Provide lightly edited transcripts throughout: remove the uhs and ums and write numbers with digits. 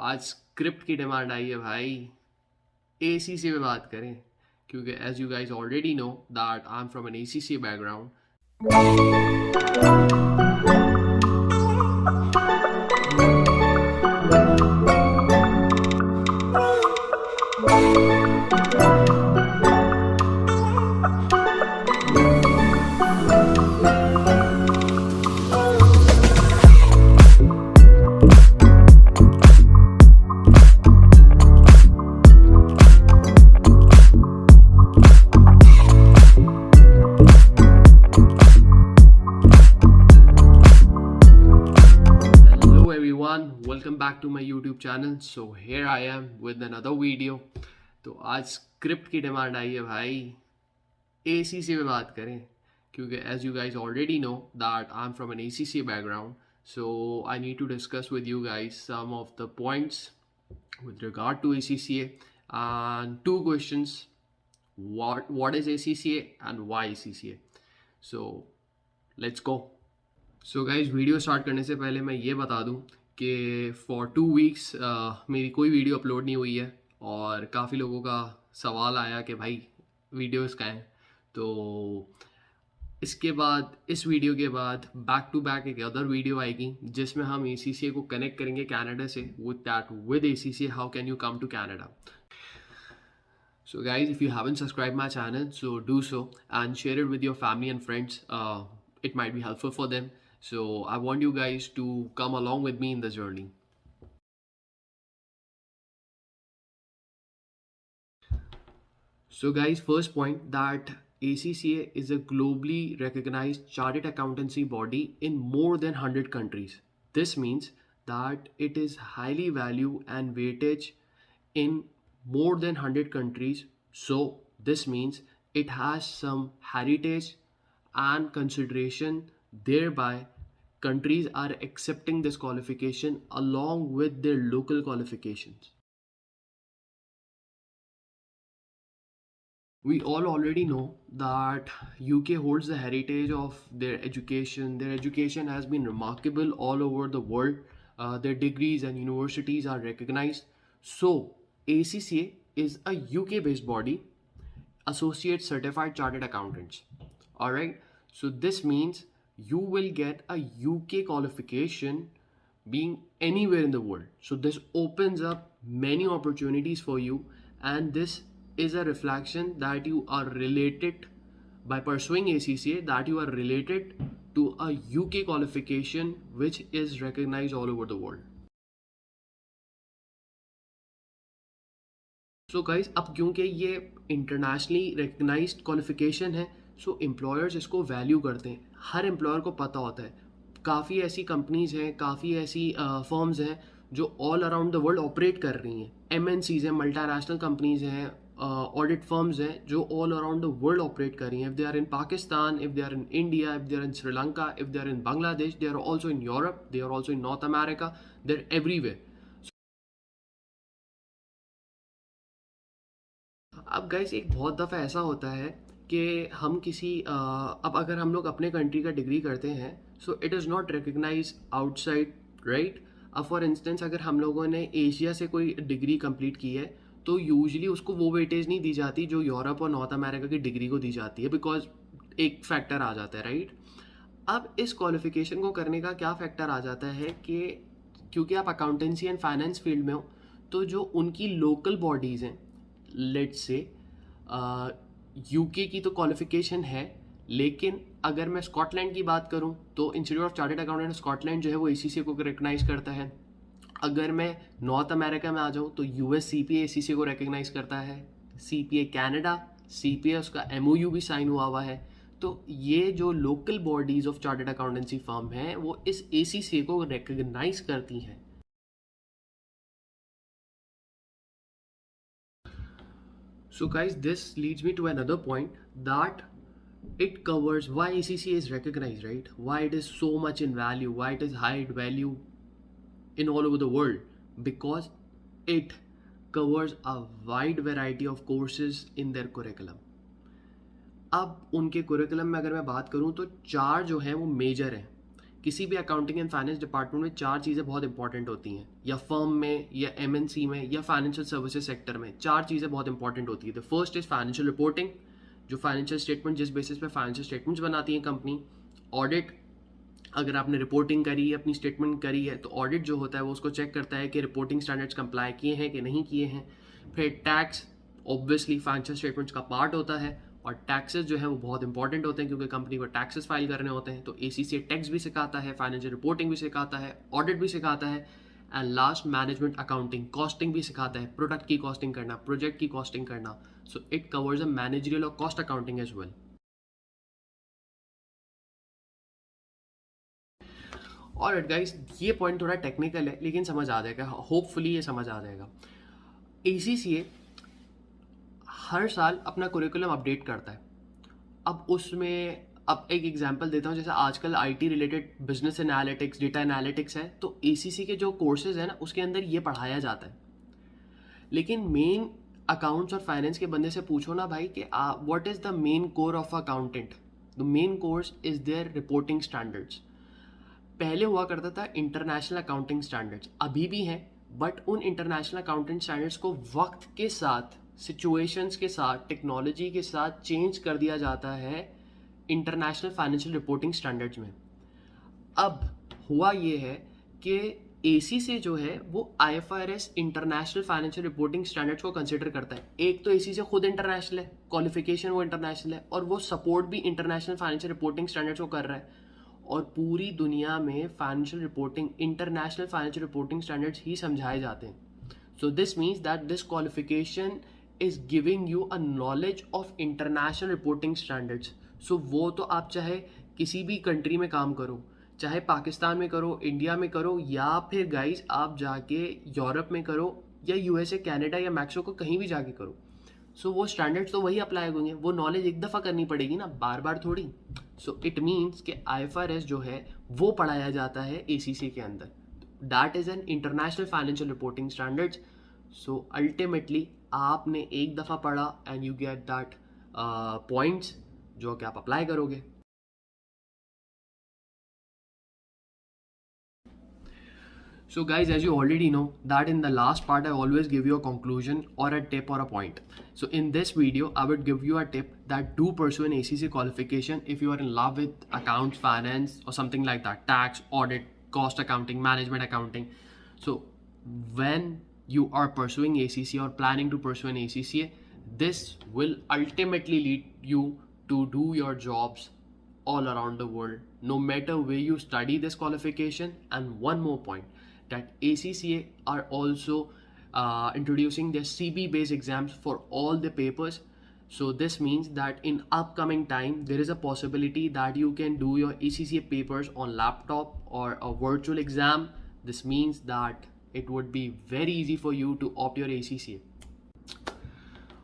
आज स्क्रिप्ट की डिमांड आई है भाई। एसीसी पे बात करें क्योंकि as you guys already know that I am from an ACC background. Hello everyone, welcome back to my YouTube channel. So here I am with another video. तो आज स्क्रिप्ट की डिमांड आई है भाई। एसीसी पे बात करें क्योंकि as you guys already know that I am from an ACC background, so I need to discuss with you guys some of the points with regard to ACCA and two questions. What is ACCA and why ACCA? So let's go. So guys, video start करने से पहले मैं ये बता दूं कि for 2 weeks मेरी कोई वीडियो अपलोड नहीं हुई है और काफ़ी लोगों का सवाल आया कि भाई वीडियोस कहाँ हैं। तो इसके बाद इस वीडियो के बाद बैक टू बैक एक अदर वीडियो आएगी जिसमें हम ACCA को कनेक्ट करेंगे कनाडा से with ACCA how can you come to Canada. So guys, if you haven't subscribed my channel, so do so and share it with your family and friends. It might be helpful for them. So I want you guys to come along with me in this journey. So guys, first point that ACCA is a globally recognized chartered accountancy body in more than 100 countries. This means that it is highly valued and weightage in more than 100 countries. So this means it has some heritage and consideration, thereby countries are accepting this qualification along with their local qualifications. We all already know that UK holds the heritage of their education. Their education has been remarkable all over the world. Their degrees and universities are recognized. So ACCA is a UK based body, Associate Certified Chartered Accountants. Alright, so this means you will get a UK qualification being anywhere in the world. So this opens up many opportunities for you, and this is a reflection that you are related by pursuing ACCA, that you are related to a UK qualification which is recognized all over the world. So guys अब क्योंकि ये internationally recognised qualification है, सो employers इसको value करते हैं। हर employer को पता होता है काफ़ी ऐसी कंपनीज हैं, काफ़ी ऐसी फर्म्स हैं जो all around the world operate कर रही हैं। MNCs हैं, मल्टीनेशनल कंपनीज हैं, ऑडिट फर्म्स हैं जो all around the world operate कर रही हैं। If they are in Pakistan, if they are in India, if they are in Sri Lanka, if they are in Bangladesh, they are also in Europe, they are also in North America, they are everywhere. अब guys एक बहुत दफ़ा ऐसा होता है कि हम किसी अब अगर हम लोग अपने कंट्री का डिग्री करते हैं, so it is not recognise outside, right. अब फॉर इंस्टेंस अगर हम लोगों ने एशिया से कोई डिग्री कंप्लीट की है तो यूजुअली उसको वो वेटेज नहीं दी जाती जो यूरोप और नॉर्थ अमेरिका की डिग्री को दी जाती है, बिकॉज एक फैक्टर आ जाता है, राइट। अब इस क्वालिफिकेशन को करने का क्या फैक्टर आ जाता है कि क्योंकि आप अकाउंटेंसी एंड फाइनेंस फील्ड में हो, तो जो उनकी लोकल बॉडीज़ हैं, लेट्स से यूके की तो क्वालिफिकेशन है, लेकिन अगर मैं स्कॉटलैंड की बात करूं तो institute of chartered accountant Scotland जो है वो ACCA को रिकग्नाइज करता है। अगर मैं नॉर्थ अमेरिका में आ जाऊं तो US CPA ACCA को रिकग्नाइज करता है। CPA कनाडा, CPA उसका MOU भी साइन हुआ है। तो ये जो local bodies of chartered accountancy firm हैं वो इस ACCA को रिकग्नाइज करती हैं। So guys, this leads me to another point that it covers why ACCA is recognized, right? Why it is so much in value, why it is high in value in all over the world, because it covers a wide variety of courses in their curriculum. अब उनके curriculum में अगर मैं बात करूं तो 4 जो हैं वो मेजर हैं। किसी भी अकाउंटिंग एंड फाइनेंस डिपार्टमेंट में 4 चीज़ें बहुत इंपॉर्टेंट होती हैं, या फर्म में या एमएनसी में या फाइनेंशियल सर्विसेज सेक्टर में 4 चीज़ें बहुत इंपॉर्टेंट होती है। The first is financial reporting, जो फाइनेंशियल स्टेटमेंट जिस बेसिस पे फाइनेंशियल स्टेटमेंट्स बनाती है कंपनी। ऑडिट, अगर आपने रिपोर्टिंग करी है, अपनी स्टेटमेंट करी है, तो ऑडिट जो होता है वो उसको चेक करता है कि रिपोर्टिंग स्टैंडर्ड्स कंप्लाई किए हैं कि नहीं किए हैं। फिर टैक्स ऑब्वियसली फाइनेंशियल स्टेटमेंट्स का पार्ट होता है, और टैक्सेस जो है वो बहुत इंपॉर्टेंट होते हैं क्योंकि कंपनी को टैक्सेस फाइल करने होते हैं। तो एसीसी टैक्स भी सिखाता है, फाइनेंशियल रिपोर्टिंग भी सिखाता है, ऑडिट भी सिखाता है, and last management accounting, costing भी सिखाता है, प्रोडक्ट की कॉस्टिंग करना, प्रोजेक्ट की कॉस्टिंग करना। So it covers a managerial और कॉस्ट अकाउंटिंग एज वेल। और गाइस, ये पॉइंट थोड़ा टेक्निकल है लेकिन समझ आ जाएगा, होपफुली ये समझ आ जाएगा। एसीसीए हर साल अपना कुरिकुलम अपडेट करता है। अब उसमें अब एक एग्जांपल देता हूँ, जैसे आजकल IT related business analytics, data analytics है, तो एसीसी के जो कोर्सेज है ना उसके अंदर ये पढ़ाया जाता है। लेकिन मेन अकाउंट्स और फाइनेंस के बंदे से पूछो ना भाई कि what is the main core of accountant, the main course is their reporting standards. पहले हुआ करता था इंटरनेशनल अकाउंटिंग स्टैंडर्ड्स, अभी भी हैं, बट उन इंटरनेशनल अकाउंटिंग स्टैंडर्ड्स को वक्त के साथ, सिचुएशंस के साथ, टेक्नोलॉजी के साथ चेंज कर दिया जाता है इंटरनेशनल फाइनेंशियल रिपोर्टिंग स्टैंडर्ड्स में। अब हुआ ये है कि एसी से जो है वो IFRS international financial reporting standards को कंसिडर करता है। एक तो एसी से खुद इंटरनेशनल है, क्वालिफिकेशन वो इंटरनेशनल है, और वो सपोर्ट भी इंटरनेशनल फाइनेंशियल रिपोर्टिंग स्टैंडर्ड्स को कर रहा है। और पूरी दुनिया में financial reporting, international financial reporting standards ही समझाए जाते हैं। So this means that this qualification is giving you a knowledge of international reporting standards. So वो तो आप चाहे किसी भी कंट्री में काम करो, चाहे पाकिस्तान में करो, इंडिया में करो, या फिर गाइज आप जाके यूरोप में करो, या यूएसए, कनाडा या मैक्सिको, कहीं भी जाके करो, सो वो स्टैंडर्ड्स तो वही अप्लाई होंगे। वो नॉलेज एक दफ़ा करनी पड़ेगी ना, बार बार थोड़ी। सो इट मीन्स कि IFRS जो है वो पढ़ाया जाता है ACC के अंदर। That is an international financial reporting standards. So ultimately आपने एक दफ़ा पढ़ा and you get that points जो कि आप अप्लाई करोगे। So guys, as you already know that in the last part I always give you a conclusion or a tip or a point. So in this video I would give you a tip that do pursue an ACC qualification if you are in love with accounts, finance or something like that, tax, audit, cost accounting, management accounting. So when you are pursuing ACC or planning to pursue an ACCA, this will ultimately lead you to do your jobs all around the world, no matter where you study this qualification. And one more point, that ACCA are also introducing their CB based exams for all the papers. So this means that in upcoming time there is a possibility that you can do your ACCA papers on laptop or a virtual exam. This means that it would be very easy for you to opt your ACCA.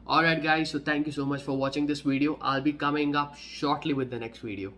Alright guys, so thank you so much for watching this video. I'll be coming up shortly with the next video.